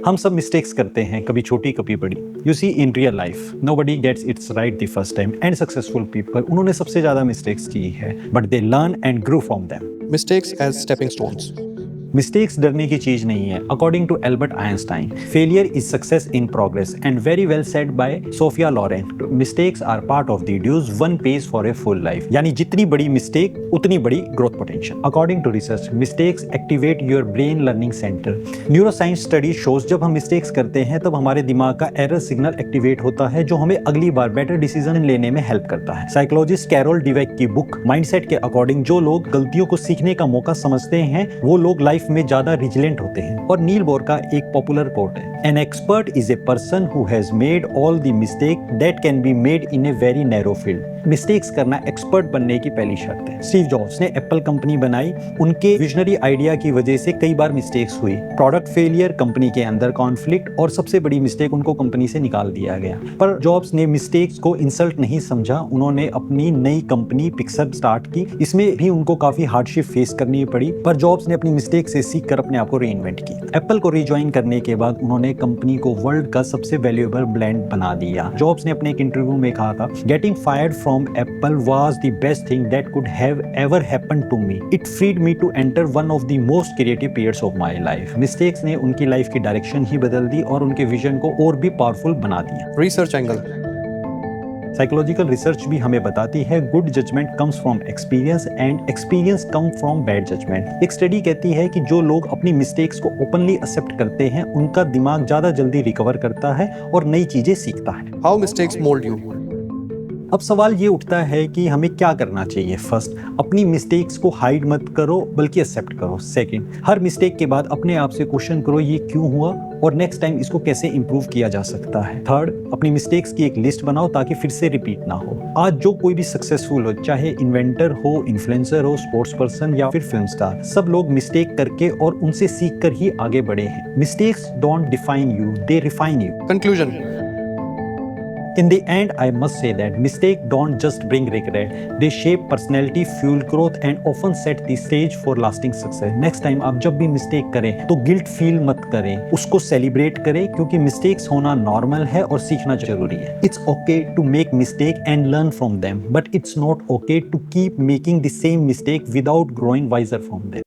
हम सब मिस्टेक्स करते हैं, कभी छोटी कभी बड़ी। You see in real life nobody gets its right the first time and successful people उन्होंने सबसे ज्यादा मिस्टेक्स की है but they learn and grow from them. Mistakes as stepping stones. Mistakes डरने की चीज नहीं है। According to Albert Einstein, failure is success in progress and very well said by Sophia Loren, mistakes are part of the dues one pays for a full life. यानी जितनी बड़ी mistake उतनी बड़ी growth potential. According to research, mistakes activate your brain learning centre. Neuroscience study shows जब हम mistakes करते हैं तब हमारे दिमाग का एरर सिग्नल एक्टिवेट होता है जो हमें अगली बार बेटर डिसीजन लेने में हेल्प करता है। साइकोलॉजिस्ट कैरोल डिवेक की बुक माइंडसेट के अकॉर्डिंग जो लोग गलतियों को सीखने का मौका समझते हैं वो लोग लाइफ में ज्यादा रिजिलेंट होते हैं। और नील बोर का एक पॉपुलर कोट है, an expert is a person who has made all the mistake that can be made in a very narrow field. Mistakes करना एक्सपर्ट बनने की पहली शर्त है। स्टीव जॉब्स ने एप्पल कंपनी बनाई, उनके विजनरी आइडिया की वजह से कई बार मिस्टेक्स हुई, प्रोडक्ट फेलियर, कंपनी के अंदर कॉन्फ्लिक्ट और सबसे बड़ी मिस्टेक उनको कंपनी से निकाल दिया गया। पर जॉब्स ने मिस्टेक्स को इंसल्ट नहीं समझा, उन्होंने अपनी नई कंपनी पिक्सर स्टार्ट की। इसमें भी उनको काफी हार्डशिप फेस करनी पड़ी पर जॉब्स ने अपनी मिस्टेक से सीख कर अपने आप को रीइन्वेंट की। एप्पल को रिज्वाइन करने के बाद उन्होंने कंपनी को वर्ल्ड का सबसे वैल्यूएबल ब्रांड बना दिया। जॉब्स ने अपने एक इंटरव्यू में कहा था, getting fired from Apple was the best thing that could have ever happened to me. It freed me to enter one of the most creative periods of my life. Mistakes ने उनकी life की direction ही बदल दी और उनके vision को और भी powerful बना दिया। Research angle. साइकोलॉजिकल रिसर्च भी हमें बताती है, good judgement comes from experience and experience come from bad judgement. एक स्टडी कहती है कि जो लोग अपनी मिस्टेक्स को ओपनली एक्सेप्ट करते हैं उनका दिमाग ज्यादा जल्दी रिकवर करता है और नई चीजें सीखता है। How mistakes mold you. अब सवाल ये उठता है कि हमें क्या करना चाहिए। फर्स्ट, अपनी मिस्टेक्स को हाइड मत करो बल्कि एक्सेप्ट करो। सेकंड, हर मिस्टेक के बाद अपने आप से क्वेश्चन करो ये क्यों हुआ और नेक्स्ट टाइम इसको कैसे इंप्रूव किया जा सकता है। थर्ड, अपनी मिस्टेक्स की एक लिस्ट बनाओ ताकि फिर से रिपीट ना हो। आज जो कोई भी सक्सेसफुल हो, चाहे इन्वेंटर हो, इन्फ्लुएंसर हो, स्पोर्ट्स पर्सन या फिर फिल्म स्टार, सब लोग मिस्टेक करके और उनसे सीख कर ही आगे बढ़े हैं। Mistakes don't define you, they refine you. Conclusion. In the end, I must say that mistakes don't just bring regret, they shape personality, fuel growth and often set the stage for lasting success. Next time आप जब भी mistake करें तो guilt feel मत करें, उसको celebrate करें क्योंकि मिस्टेक्स होना नॉर्मल है और सीखना जरूरी है। It's okay to make mistake and learn from them, but it's not okay to keep making the same mistake without growing wiser from them.